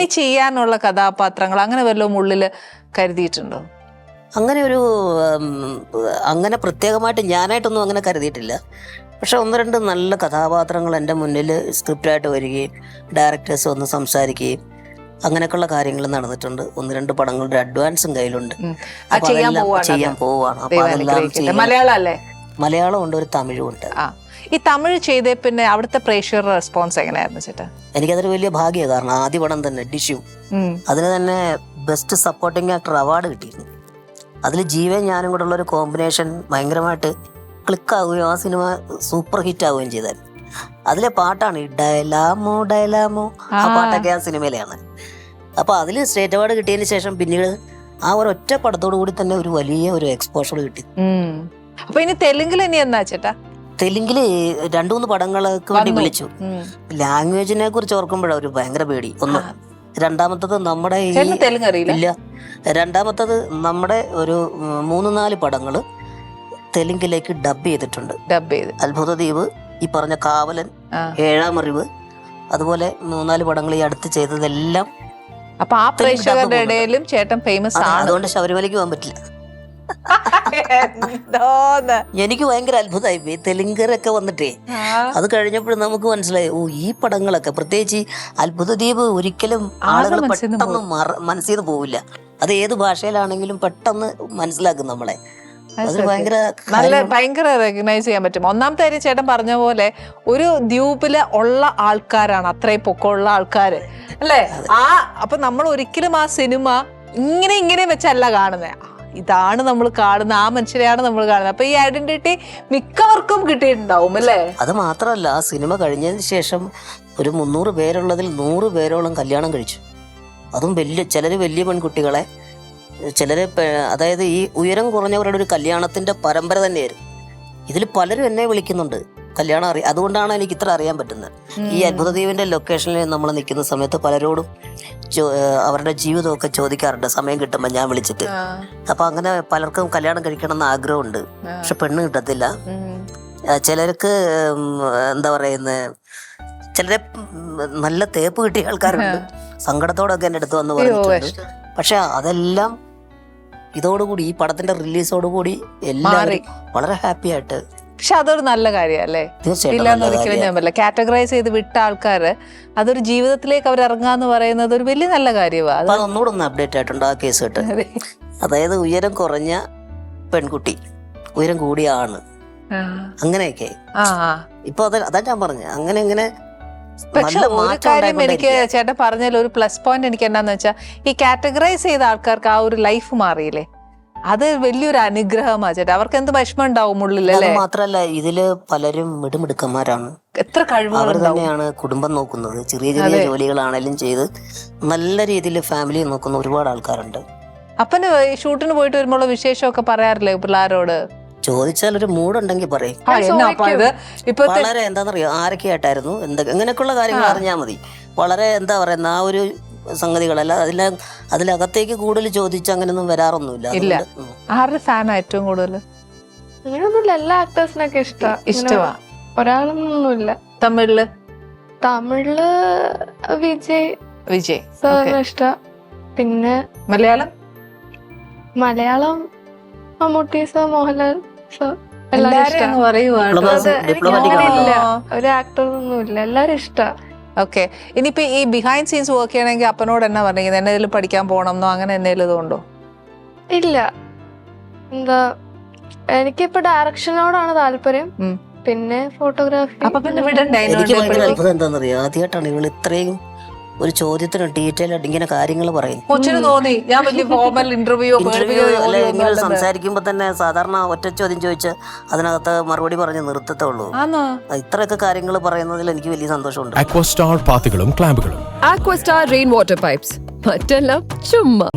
ഇനി ചെയ്യാനുള്ള കഥാപാത്രങ്ങൾ അങ്ങനെ വല്ലതും ഉള്ളിൽ കരുതിയിട്ടുണ്ടോ? അങ്ങനെ പ്രത്യേകമായിട്ട് ഞാനായിട്ടൊന്നും അങ്ങനെ കരുതിയിട്ടില്ല. പക്ഷെ 1-2 നല്ല കഥാപാത്രങ്ങൾ എൻ്റെ മുന്നിൽ സ്ക്രിപ്റ്റായിട്ട് വരികയും ഡയറക്ടേഴ്സ് ഒന്ന് സംസാരിക്കുകയും അങ്ങനെയൊക്കെയുള്ള കാര്യങ്ങൾ നടന്നിട്ടുണ്ട്. 1-2 പടങ്ങളുടെ അഡ്വാൻസും കയ്യിലുണ്ട്. ചെയ്യാൻ പോവാണ്. അപ്പൊ അതെല്ലാം മലയാളം ഉണ്ട്, ഒരു തമിഴും ഉണ്ട്. ഈ തമിഴ് ചെയ്തേ പിന്നെ അവിടുത്തെ പ്രേക്ഷകരുടെ റെസ്പോൺസ് എങ്ങനെയായിരുന്നു ചേട്ടാ? എനിക്കതൊരു വലിയ ഭാഗ്യമാണ്. കാരണം ആദ്യ പടം തന്നെ ഡിഷ്യൂ, അതിന് തന്നെ ബെസ്റ്റ് സപ്പോർട്ടിംഗ് ആക്ടർ അവാർഡ് കിട്ടിയിരുന്നു. അതിൽ ജീവൻ ഞാനും കൂടെ ഉള്ളൊരു കോമ്പിനേഷൻ ഭയങ്കരമായിട്ട് ക്ലിക്കാവുകയും ആ സിനിമ സൂപ്പർ ഹിറ്റ് ആവുകയും ചെയ്തായിരുന്നു. അതിലെ പാട്ടാണ് ഈ ഡയലാമോ ഡയലാമോ, ആ പാട്ടൊക്കെ ആ സിനിമയിലാണ്. അപ്പോൾ അതിൽ സ്റ്റേറ്റ് അവാർഡ് കിട്ടിയതിന് ശേഷം പിന്നീട് ആ ഒരൊറ്റ പടത്തോടു കൂടി തന്നെ ഒരു വലിയ ഒരു എക്സ്പോഷർ കിട്ടി. അപ്പൊ ഇനി തെലുങ്കിൽ ഇനി എന്നാ ചേട്ടാ? തെലുങ്കില് 2-3 പടങ്ങൾക്ക് വേണ്ടി വിളിച്ചു. ലാംഗ്വേജിനെ കുറിച്ച് ഓർക്കുമ്പോഴാണ് ഒരു ഭയങ്കര പേടി. ഒന്ന്, രണ്ടാമത്തത് നമ്മുടെ ഇല്ല, രണ്ടാമത്തത് നമ്മുടെ ഒരു 3-4 പടങ്ങള് തെലുങ്കിലേക്ക് ഡബ് ചെയ്തിട്ടുണ്ട്. അത്ഭുത ദ്വീപ്, ഈ പറഞ്ഞ കാവലൻ, ഏഴാം അറിവ്, അതുപോലെ 3-4 പടങ്ങൾ ഈ അടുത്ത് ചെയ്തതെല്ലാം. അപ്പൊ ആ പ്രേക്ഷകരുടെ ഇടയിലും ചേട്ടൻ ഫേമസ് ആണ്. അതുകൊണ്ട് ശബരിമലയ്ക്ക് പോകാൻ പറ്റില്ല. എനിക്ക് ഭയങ്കര അത്ഭുതമായി തെലുങ്കരൊക്കെ വന്നിട്ടേ. അത് കഴിഞ്ഞപ്പോഴും നമുക്ക് മനസ്സിലായി, ഈ പടങ്ങളൊക്കെ പ്രത്യേകിച്ച് അത്ഭുത ദ്വീപ് ഒരിക്കലും ആളുകൾ പെട്ടെന്ന് മനസ്സിൽ നിന്ന് പോവില്ല. അത് ഏത് ഭാഷയിലാണെങ്കിലും പെട്ടെന്ന് മനസ്സിലാക്കും നമ്മളെ. ഭയങ്കര റെക്കഗ്നൈസ് ചെയ്യാൻ പറ്റും. ഒന്നാമത്തെ കാര്യം ചേട്ടൻ പറഞ്ഞ പോലെ ഒരു ദ്വീപില് ഉള്ള ആൾക്കാരാണ് അത്രയും പൊക്കമുള്ള ആൾക്കാര് അല്ലേ? അപ്പൊ നമ്മൾ ഒരിക്കലും ആ സിനിമ ഇങ്ങനെ വെച്ചല്ല കാണുന്നത്. ഇതാണ് നമ്മൾ കാണുന്നത്, ആ മനുഷ്യരെയാണ് നമ്മൾ കാണുന്നത്. അപ്പൊ ഈ ഐഡന്റിറ്റി മിക്കവർക്കും കിട്ടിയിട്ടുണ്ടാവും അല്ലേ? അത് മാത്രമല്ല, ആ സിനിമ കഴിഞ്ഞതിന് ശേഷം ഒരു 300 പേരുള്ളതിൽ 100 പേരോളം കല്യാണം കഴിച്ചു. അതും ചിലര് വലിയ പെൺകുട്ടികളെ, ചിലര് അതായത് ഈ ഉയരം കുറഞ്ഞവരുടെ ഒരു കല്യാണത്തിന്റെ പരമ്പര തന്നെയായിരുന്നു. ഇതിൽ പലരും എന്നെ വിളിക്കുന്നുണ്ട് കല്യാണം അതുകൊണ്ടാണ് എനിക്ക് ഇത്ര അറിയാൻ പറ്റുന്നത്. ഈ അത്ഭുത ദ്വീപിന്റെ ലൊക്കേഷനിൽ നമ്മൾ നിൽക്കുന്ന സമയത്ത് പലരോടും അവരുടെ ജീവിതമൊക്കെ ചോദിക്കാറുണ്ട് സമയം കിട്ടുമ്പോൾ ഞാൻ വിളിച്ചിട്ട്. അപ്പൊ അങ്ങനെ പലർക്കും കല്യാണം കഴിക്കണം എന്ന് ആഗ്രഹമുണ്ട്, പക്ഷെ പെണ്ണ് കിട്ടത്തില്ല. ചിലർക്ക് എന്താ പറയുന്നത്, ചിലരെ നല്ല തേപ്പ് കിട്ടിയ ആൾക്കാരുണ്ട്, സങ്കടത്തോടൊക്കെ എൻ്റെ അടുത്ത് വന്ന് പറഞ്ഞിട്ടുണ്ട്. പക്ഷെ അതെല്ലാം ഇതോടുകൂടി, ഈ പടത്തിന്റെ റിലീസോടുകൂടി എല്ലാവരും വളരെ ഹാപ്പി ആയിട്ട്. പക്ഷെ അതൊരു നല്ല കാര്യമല്ലേ? ഇല്ലാന്ന് ഒരിക്കലും ഞാൻ പറയില്ല. കാറ്റഗറൈസ് ചെയ്ത് വിട്ട ആൾക്കാര് അതൊരു ജീവിതത്തിലേക്ക് അവർ ഇറങ്ങാന്ന് പറയുന്നത് ഒരു വലിയ നല്ല കാര്യമാണ്. ഒന്നുകൂടെ ഒന്ന് അപ്ഡേറ്റ് ആയിട്ടുണ്ട് ആ കേസ് കേട്ട്. അതായത് ഉയരം കുറഞ്ഞ പെൺകുട്ടി, ഉയരം കൂടിയ ആണ്, അങ്ങനെയൊക്കെ ഇപ്പൊ അതാ ഞാൻ പറഞ്ഞ അങ്ങനെ. പക്ഷെ ഒരു കാര്യം എനിക്ക് ചേട്ടൻ പറഞ്ഞതിൽ ഒരു പ്ലസ് പോയിന്റ് എനിക്ക് എന്താന്ന് വെച്ചാൽ, ഈ കാറ്റഗറൈസ് ചെയ്ത ആൾക്കാർക്ക് ആ ഒരു ലൈഫ് മാറിയില്ലേ, അത് വലിയൊരു അനുഗ്രഹമാണ് ചേട്ടാ. അവർക്ക് എന്ത് വിഷമം ഉണ്ടാവും ഉള്ളിലല്ലേ? മാത്രല്ല ഇതില് പലരും മിടുമിടുക്കന്മാരാണ്, എത്ര കഴിവുകൾ. അവർ തന്നെയാണ് കുടുംബം നോക്കുന്നത്. ചെറിയ ചെറിയ ജോലികളാണെങ്കിലും ചെയ്ത് നല്ല രീതിയിൽ ഫാമിലി നോക്കുന്ന ഒരുപാട് ആൾക്കാരുണ്ട്. അപ്പന് ഷൂട്ടിന് പോയിട്ട് വരുമ്പോൾ വിശേഷമൊക്കെ പറയാറില്ലേ പിള്ളേരോട്? ചോദിച്ചാൽ ഒരു മൂടുണ്ടെങ്കിൽ പറയും. വളരെ എന്താണെന്നറിയോ, ആരൊക്കെയായിട്ടായിരുന്നു, അങ്ങനെയൊക്കെയുള്ള കാര്യങ്ങൾ അറിഞ്ഞാൽ മതി. വളരെ എന്താ പറയുന്ന ആ ഒരു സംഗതികളല്ല, അതിലകത്തേക്ക് കൂടുതൽ ചോദിച്ച് അങ്ങനെയൊന്നും വരാറൊന്നുമില്ല. ആരുടെ ഫാനാ ഏറ്റവും കൂടുതൽ? അങ്ങനെയൊന്നുമില്ല, എല്ലാ ആക്ടേഴ്സിനൊക്കെ ഇഷ്ടമാണ്. ഒരാളൊന്നുമില്ല. തമിഴില് വിജയ് സാറിന് ഇഷ്ടം. പിന്നെ മലയാളം മമ്മൂട്ടി സാർ, മോഹൻലാൽ സാർ, എല്ലാരും ഒരു ആക്ടർ ഒന്നുമില്ല, എല്ലാരും ഇഷ്ടം. ഓക്കെ. ഇനിയിപ്പോ ഈ ബിഹൈൻഡ് സീൻസ് വർക്ക് ചെയ്യണമെങ്കിൽ അപ്പനോട് എന്നാ പറഞ്ഞത്? എന്തെങ്കിലും പഠിക്കാൻ പോകണമെന്നോ അങ്ങനെ എന്തെങ്കിലും ഇതുണ്ടോ? ഇല്ല, എന്താ എനിക്കിപ്പോ ഡയറക്ഷനോടാണ് താല്പര്യം, പിന്നെ ഫോട്ടോഗ്രാഫി. അപ്പൊ പിന്നെ വിടണ്ടേ? എന്താണെന്നറിയോ, ആദ്യമായിട്ടാണ് ഇവൾ ഇത്രയും ഒരു ചോദ്യത്തിന് ഡീറ്റെയിൽ ആയിട്ട് ഇങ്ങനെ കാര്യങ്ങൾ പറയും. തോന്നി ഞാൻ വലിയ ഫോർമൽ ഇന്റർവ്യൂ ഇങ്ങനെ സംസാരിക്കുമ്പോ തന്നെ സാധാരണ ഒറ്റ ചോദ്യം ചോദിച്ച് അതിനകത്ത് മറുപടി പറഞ്ഞ് നിർത്തത്തേ ഉള്ളൂ. ഇത്രയൊക്കെ കാര്യങ്ങൾ പറയുന്നതിൽ എനിക്ക് വലിയ സന്തോഷമുണ്ട്. അക്വസ്റ്റാർ പാത്തികളും ക്ലാമ്പുകളും, അക്വസ്റ്റാർ റെയിൻ വാട്ടർ പൈപ്സ്, മറ്റെല്ലാം ചുമ്മാ.